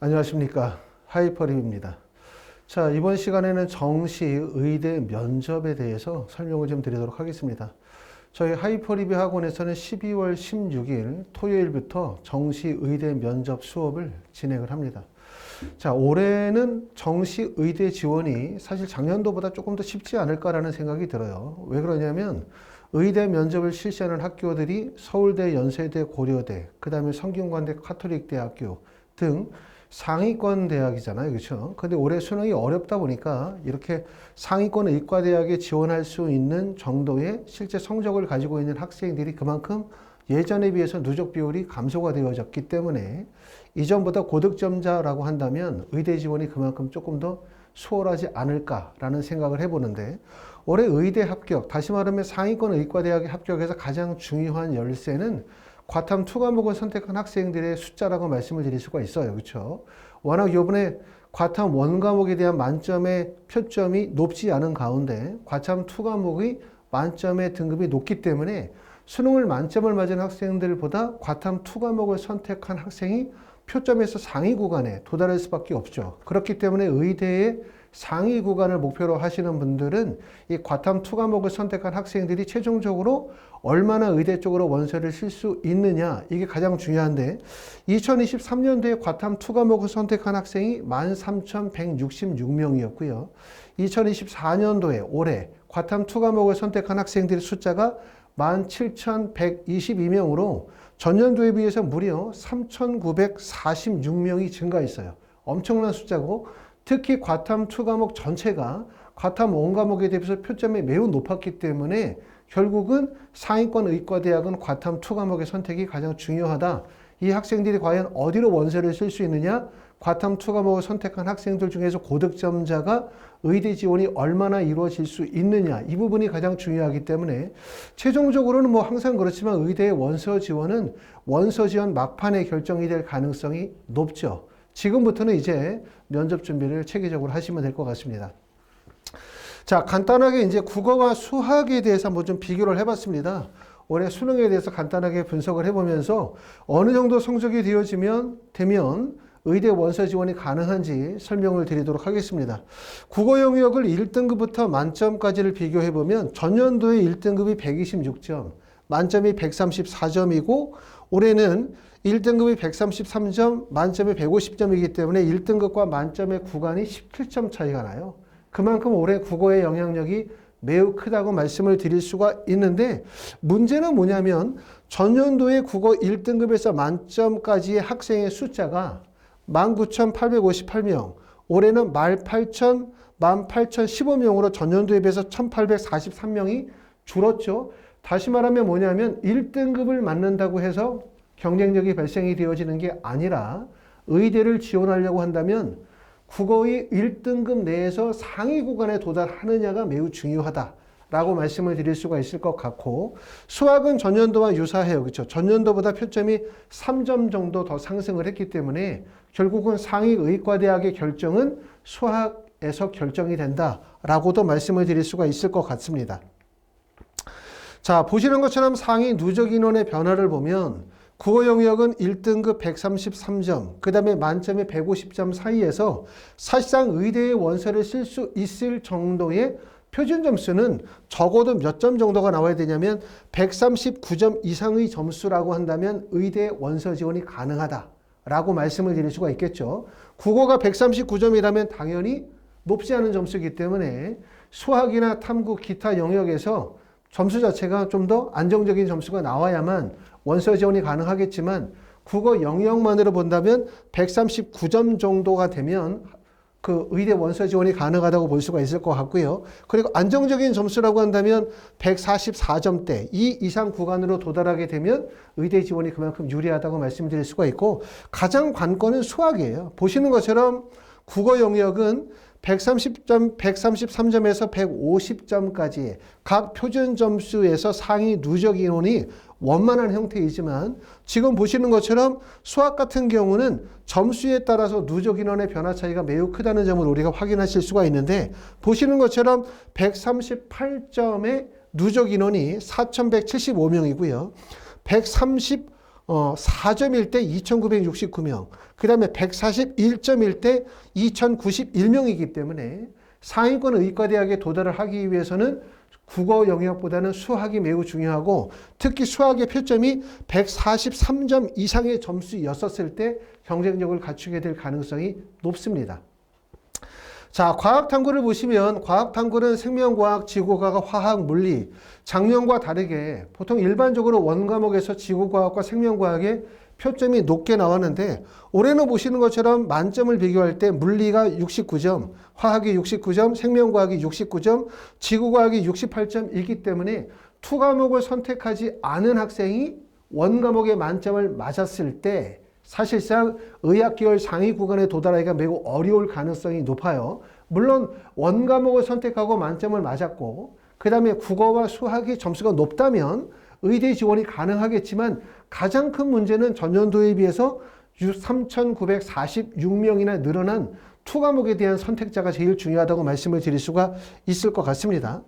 안녕하십니까. 하이퍼립입니다. 자, 이번 시간에는 정시 의대 면접에 대해서 설명을 좀 드리도록 하겠습니다. 저희 하이퍼립 학원에서는 12월 16일 토요일부터 정시 의대 면접 수업을 진행을 합니다. 자, 올해는 정시 의대 지원이 사실 작년도보다 조금 더 쉽지 않을까라는 생각이 들어요. 왜 그러냐면 의대 면접을 실시하는 학교들이 서울대, 연세대, 고려대, 그 다음에 성균관대, 카톨릭대학교 등 상위권 대학이잖아요. 그렇죠? 근데 올해 수능이 어렵다 보니까 이렇게 상위권 의과대학에 지원할 수 있는 정도의 실제 성적을 가지고 있는 학생들이 그만큼 예전에 비해서 누적 비율이 감소가 되어졌기 때문에 이전보다 고득점자라고 한다면 의대 지원이 그만큼 조금 더 수월하지 않을까라는 생각을 해보는데, 올해 의대 합격, 다시 말하면 상위권 의과대학에 합격해서 가장 중요한 열쇠는 과탐 2과목을 선택한 학생들의 숫자라고 말씀을 드릴 수가 있어요. 그렇죠? 워낙 요번에 과탐 1과목에 대한 만점의 표점이 높지 않은 가운데 과탐 2과목의 만점의 등급이 높기 때문에 수능을 만점을 맞은 학생들보다 과탐 2과목을 선택한 학생이 표점에서 상위 구간에 도달할 수밖에 없죠. 그렇기 때문에 의대의 상위 구간을 목표로 하시는 분들은 이 과탐 2과목을 선택한 학생들이 최종적으로 얼마나 의대 쪽으로 원서를 쓸 수 있느냐, 이게 가장 중요한데 2023년도에 과탐 2과목을 선택한 학생이 13,166명이었고요. 2024년도에 올해 과탐 2과목을 선택한 학생들의 숫자가 17,122명으로 전년도에 비해서 무려 3,946명이 증가했어요. 엄청난 숫자고, 특히 과탐 2과목 전체가 과탐 1과목에 대비해서 표점이 매우 높았기 때문에 결국은 상위권 의과대학은 과탐 2과목의 선택이 가장 중요하다. 이 학생들이 과연 어디로 원서를 쓸 수 있느냐? 과탐 2과목을 선택한 학생들 중에서 고득점자가 의대 지원이 얼마나 이루어질 수 있느냐, 이 부분이 가장 중요하기 때문에 최종적으로는 뭐 항상 그렇지만 의대의 원서 지원은 원서 지원 막판에 결정이 될 가능성이 높죠. 지금부터는 이제 면접 준비를 체계적으로 하시면 될 것 같습니다. 자, 간단하게 이제 국어와 수학에 대해서 한번 좀 비교를 해봤습니다. 올해 수능에 대해서 간단하게 분석을 해보면서 어느 정도 성적이 되면 의대 원서 지원이 가능한지 설명을 드리도록 하겠습니다. 국어 영역을 1등급부터 만점까지를 비교해보면 전년도에 1등급이 126점, 만점이 134점이고 올해는 1등급이 133점, 만점이 150점이기 때문에 1등급과 만점의 구간이 17점 차이가 나요. 그만큼 올해 국어의 영향력이 매우 크다고 말씀을 드릴 수가 있는데, 문제는 뭐냐면 전년도에 국어 1등급에서 만점까지의 학생의 숫자가 19,858명, 올해는 18,015명으로 전년도에 비해서 1,843명이 줄었죠. 다시 말하면 뭐냐면 1등급을 맞는다고 해서 경쟁력이 발생이 되어지는 게 아니라 의대를 지원하려고 한다면 국어의 1등급 내에서 상위 구간에 도달하느냐가 매우 중요하다라고 말씀을 드릴 수가 있을 것 같고, 수학은 전년도와 유사해요. 그렇죠? 전년도보다 표점이 3점 정도 더 상승을 했기 때문에 결국은 상위 의과대학의 결정은 수학에서 결정이 된다라고도 말씀을 드릴 수가 있을 것 같습니다. 자, 보시는 것처럼 상위 누적 인원의 변화를 보면 국어 영역은 1등급 133점, 그 다음에 만점에 150점 사이에서 사실상 의대의 원서를 쓸 수 있을 정도의 표준 점수는 적어도 몇 점 정도가 나와야 되냐면 139점 이상의 점수라고 한다면 의대 원서 지원이 가능하다라고 말씀을 드릴 수가 있겠죠. 국어가 139점이라면 당연히 높지 않은 점수이기 때문에 수학이나 탐구, 기타 영역에서 점수 자체가 좀 더 안정적인 점수가 나와야만 원서 지원이 가능하겠지만, 국어 영역만으로 본다면 139점 정도가 되면 그 의대 원서 지원이 가능하다고 볼 수가 있을 것 같고요. 그리고 안정적인 점수라고 한다면 144점대 이 이상 구간으로 도달하게 되면 의대 지원이 그만큼 유리하다고 말씀드릴 수가 있고, 가장 관건은 수학이에요. 보시는 것처럼 국어 영역은 133점에서 150점까지 각 표준 점수에서 상위 누적 인원이 원만한 형태이지만, 지금 보시는 것처럼 수학 같은 경우는 점수에 따라서 누적 인원의 변화 차이가 매우 크다는 점을 우리가 확인하실 수가 있는데, 보시는 것처럼 138점의 누적 인원이 4,175명이고요. 4점일 때 2,969명, 그 다음에 141점일 때 2,091명이기 때문에 상위권 의과대학에 도달을 하기 위해서는 국어 영역보다는 수학이 매우 중요하고 특히 수학의 표점이 143점 이상의 점수였었을 때 경쟁력을 갖추게 될 가능성이 높습니다. 자, 과학탐구를 보시면 과학탐구는 생명과학, 지구과학, 화학, 물리, 작년과 다르게 보통 일반적으로 원과목에서 지구과학과 생명과학의 표점이 높게 나왔는데 올해는 보시는 것처럼 만점을 비교할 때 물리가 69점, 화학이 69점, 생명과학이 69점, 지구과학이 68점이기 때문에 투 과목을 선택하지 않은 학생이 원과목의 만점을 맞았을 때 사실상 의학계열 상위 구간에 도달하기가 매우 어려울 가능성이 높아요. 물론 원과목을 선택하고 만점을 맞았고 그 다음에 국어와 수학이 점수가 높다면 의대 지원이 가능하겠지만 가장 큰 문제는 전년도에 비해서 3,946명이나 늘어난 투 과목에 대한 선택자가 제일 중요하다고 말씀을 드릴 수가 있을 것 같습니다.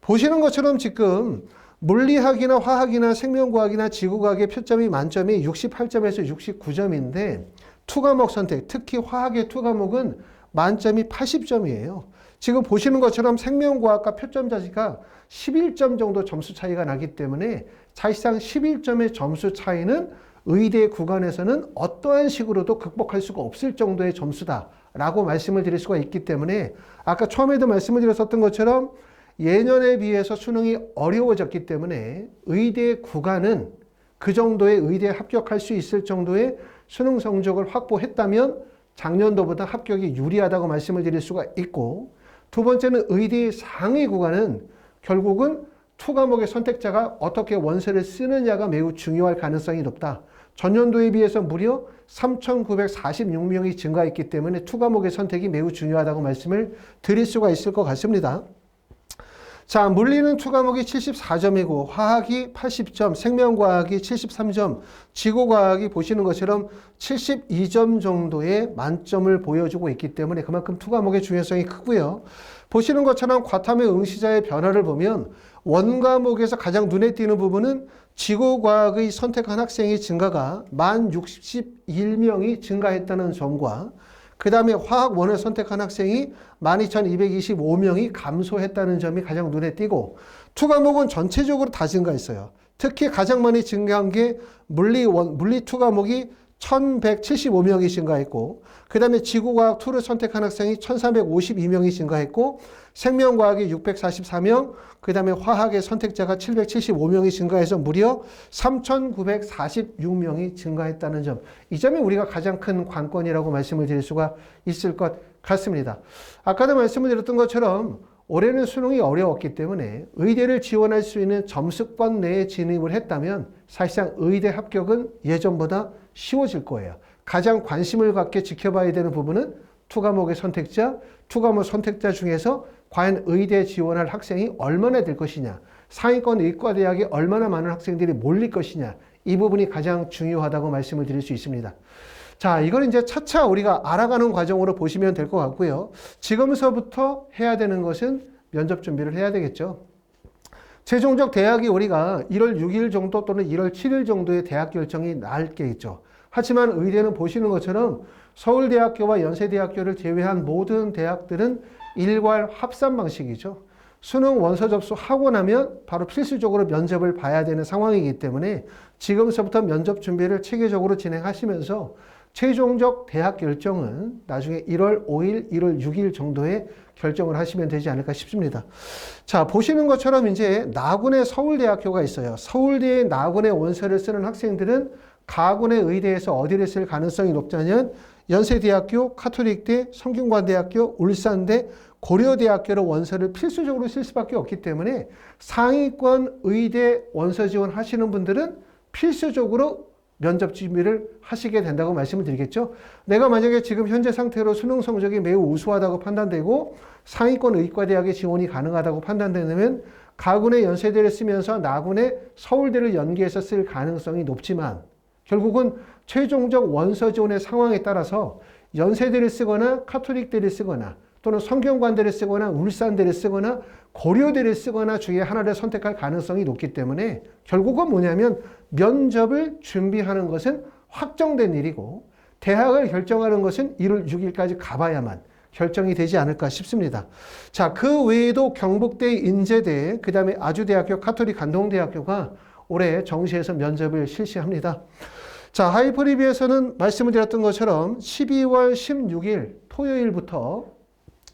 보시는 것처럼 지금 물리학이나 화학이나 생명과학이나 지구과학의 표점이 만점이 68점에서 69점인데 투 과목 선택, 특히 화학의 투 과목은 만점이 80점이에요. 지금 보시는 것처럼 생명과학과 표점 차이가 11점 정도 점수 차이가 나기 때문에 사실상 11점의 점수 차이는 의대 구간에서는 어떠한 식으로도 극복할 수가 없을 정도의 점수다라고 말씀을 드릴 수가 있기 때문에 아까 처음에도 말씀을 드렸었던 것처럼 예년에 비해서 수능이 어려워졌기 때문에 의대 구간은 그 정도의 의대에 합격할 수 있을 정도의 수능 성적을 확보했다면 작년도보다 합격이 유리하다고 말씀을 드릴 수가 있고 두 번째는 의대의 상위 구간은 결국은 투 과목의 선택자가 어떻게 원서를 쓰느냐가 매우 중요할 가능성이 높다. 전년도에 비해서 무려 3,946명이 증가했기 때문에 투 과목의 선택이 매우 중요하다고 말씀을 드릴 수가 있을 것 같습니다. 자, 물리는 투 과목이 74점이고 화학이 80점, 생명과학이 73점, 지구과학이 보시는 것처럼 72점 정도의 만점을 보여주고 있기 때문에 그만큼 투 과목의 중요성이 크고요. 보시는 것처럼 과탐의 응시자의 변화를 보면 원과목에서 가장 눈에 띄는 부분은 지구과학의 선택한 학생의 증가가 1,061명이 증가했다는 점과 그 다음에 화학 원을 선택한 학생이 12,225명이 감소했다는 점이 가장 눈에 띄고 투 과목은 전체적으로 다 증가했어요. 특히 가장 많이 증가한 게 물리 투 과목이 1,175명이 증가했고 그 다음에 지구과학 2를 선택한 학생이 1,352명이 증가했고 생명과학이 644명, 그 다음에 화학의 선택자가 775명이 증가해서 무려 3,946명이 증가했다는 점. 이 점이 우리가 가장 큰 관건이라고 말씀을 드릴 수가 있을 것 같습니다. 아까도 말씀을 드렸던 것처럼 올해는 수능이 어려웠기 때문에 의대를 지원할 수 있는 점수권 내에 진입을 했다면 사실상 의대 합격은 예전보다 쉬워질 거예요. 가장 관심을 갖게 지켜봐야 되는 부분은 투 과목의 선택자, 투 과목 선택자 중에서 과연 의대 지원할 학생이 얼마나 될 것이냐, 상위권 의과대학에 얼마나 많은 학생들이 몰릴 것이냐, 이 부분이 가장 중요하다고 말씀을 드릴 수 있습니다. 자, 이걸 이제 차차 우리가 알아가는 과정으로 보시면 될 것 같고요. 지금서부터 해야 되는 것은 면접 준비를 해야 되겠죠. 최종적 대학이 우리가 1월 6일 정도 또는 1월 7일 정도의 대학 결정이 날 게 있죠. 하지만 의대는 보시는 것처럼 서울대학교와 연세대학교를 제외한 모든 대학들은 일괄 합산 방식이죠. 수능 원서 접수하고 나면 바로 필수적으로 면접을 봐야 되는 상황이기 때문에 지금서부터 면접 준비를 체계적으로 진행하시면서 최종적 대학 결정은 나중에 1월 5일, 1월 6일 정도에 결정을 하시면 되지 않을까 싶습니다. 자, 보시는 것처럼 이제 나군의 서울대학교가 있어요. 서울대의 나군의 원서를 쓰는 학생들은 가군의 의대에서 어디를 쓸 가능성이 높다면 연세대학교, 카톨릭대, 성균관대학교, 울산대, 고려대학교로 원서를 필수적으로 쓸 수밖에 없기 때문에 상위권 의대 원서 지원하시는 분들은 필수적으로 면접 준비를 하시게 된다고 말씀을 드리겠죠. 내가 만약에 지금 현재 상태로 수능 성적이 매우 우수하다고 판단되고 상위권 의과대학에 지원이 가능하다고 판단되면 가군의 연세대를 쓰면서 나군의 서울대를 연계해서 쓸 가능성이 높지만 결국은 최종적 원서 지원의 상황에 따라서 연세대를 쓰거나 카톨릭대를 쓰거나 또는 성균관대를 쓰거나 울산대를 쓰거나 고려대를 쓰거나 중에 하나를 선택할 가능성이 높기 때문에 결국은 뭐냐면 면접을 준비하는 것은 확정된 일이고 대학을 결정하는 것은 1월 6일까지 가봐야만 결정이 되지 않을까 싶습니다. 자, 그 외에도 경북대, 인제대, 그 다음에 아주대학교, 가톨릭 관동대학교가 올해 정시에서 면접을 실시합니다. 자, 하이퍼리뷰에서는 말씀을 드렸던 것처럼 12월 16일 토요일부터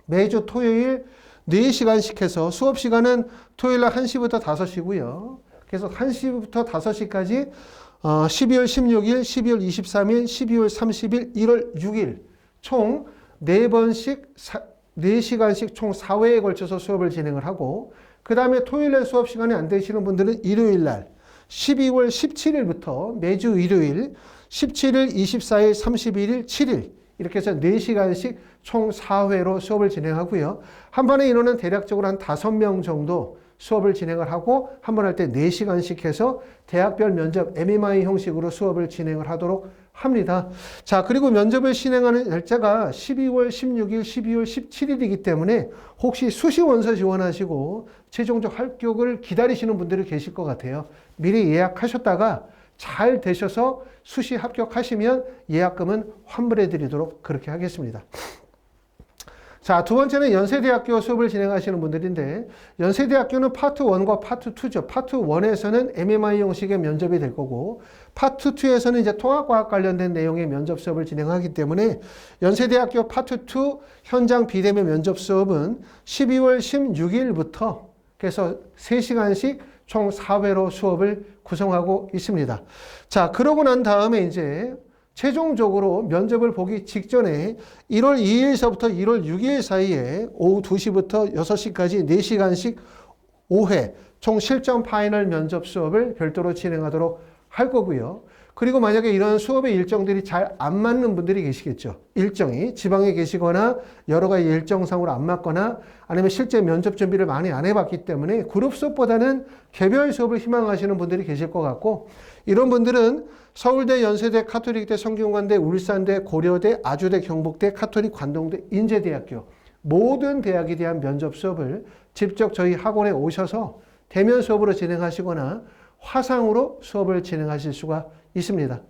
매주 토요일 4시간씩 해서 수업 시간은 토요일 날 1시부터 5시고요. 그래서 1시부터 5시까지 12월 16일, 12월 23일, 12월 30일, 1월 6일 총 4번씩 4시간씩 총 4회에 걸쳐서 수업을 진행을 하고 그 다음에 토요일에 수업 시간이 안 되시는 분들은 일요일 날 12월 17일부터 매주 일요일 17일, 24일, 31일, 7일 이렇게 해서 4시간씩 총 4회로 수업을 진행하고요. 한 번의 인원은 대략적으로 한 5명 정도 수업을 진행을 하고 한 번 할 때 4시간씩 해서 대학별 면접 MMI 형식으로 수업을 진행을 하도록 합니다. 자, 그리고 면접을 진행하는 날짜가 12월 16일, 12월 17일이기 때문에 혹시 수시 원서 지원하시고 최종적 합격을 기다리시는 분들이 계실 것 같아요. 미리 예약하셨다가 잘 되셔서 수시 합격하시면 예약금은 환불해 드리도록 그렇게 하겠습니다. 자, 두 번째는 연세대학교 수업을 진행하시는 분들인데 연세대학교는 파트 1과 파트 2죠. 파트 1에서는 MMI 형식의 면접이 될 거고 파트 2에서는 이제 통합과학 관련된 내용의 면접 수업을 진행하기 때문에 연세대학교 파트 2 현장 비대면 면접 수업은 12월 16일부터 그래서 3시간씩 총 4회로 수업을 구성하고 있습니다. 자, 그러고 난 다음에 이제 최종적으로 면접을 보기 직전에 1월 2일서부터 1월 6일 사이에 오후 2시부터 6시까지 4시간씩 5회 총 실전 파이널 면접 수업을 별도로 진행하도록 할 거고요. 그리고 만약에 이런 수업의 일정들이 잘 안 맞는 분들이 계시겠죠. 일정이 지방에 계시거나 여러 가지 일정상으로 안 맞거나 아니면 실제 면접 준비를 많이 안 해봤기 때문에 그룹 수업보다는 개별 수업을 희망하시는 분들이 계실 것 같고 이런 분들은 서울대, 연세대, 가톨릭대, 성균관대, 울산대, 고려대, 아주대, 경북대, 가톨릭 관동대, 인제대학교 모든 대학에 대한 면접 수업을 직접 저희 학원에 오셔서 대면 수업으로 진행하시거나 화상으로 수업을 진행하실 수가 있습니다.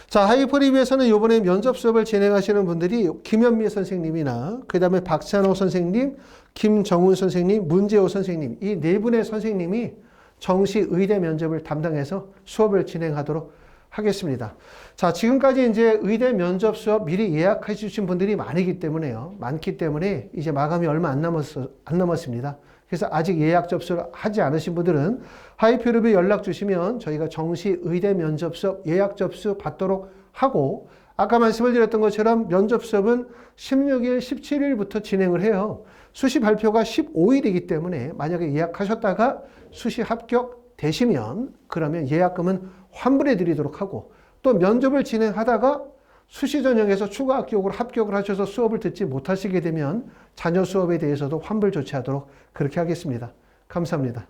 자, 하이퍼리뷰에서는 이번에 면접 수업을 진행하시는 분들이 김현미 선생님이나 그 다음에 박찬호 선생님, 김정훈 선생님, 문재호 선생님 이 네 분의 선생님이 정시 의대 면접을 담당해서 수업을 진행하도록 하겠습니다. 자, 지금까지 이제 의대 면접 수업 미리 예약해 주신 분들이 많기 때문에 이제 마감이 얼마 안 남았습니다. 그래서 아직 예약 접수를 하지 않으신 분들은 하이퍼리뷰 연락 주시면 저희가 정시 의대 면접 수업 예약 접수 받도록 하고 아까 말씀을 드렸던 것처럼 면접 수업은 16일, 17일부터 진행을 해요. 수시 발표가 15일이기 때문에 만약에 예약하셨다가 수시 합격되시면 그러면 예약금은 환불해 드리도록 하고 또 면접을 진행하다가 수시 전형에서 추가 합격을 하셔서 수업을 듣지 못하시게 되면 자녀 수업에 대해서도 환불 조치하도록 그렇게 하겠습니다. 감사합니다.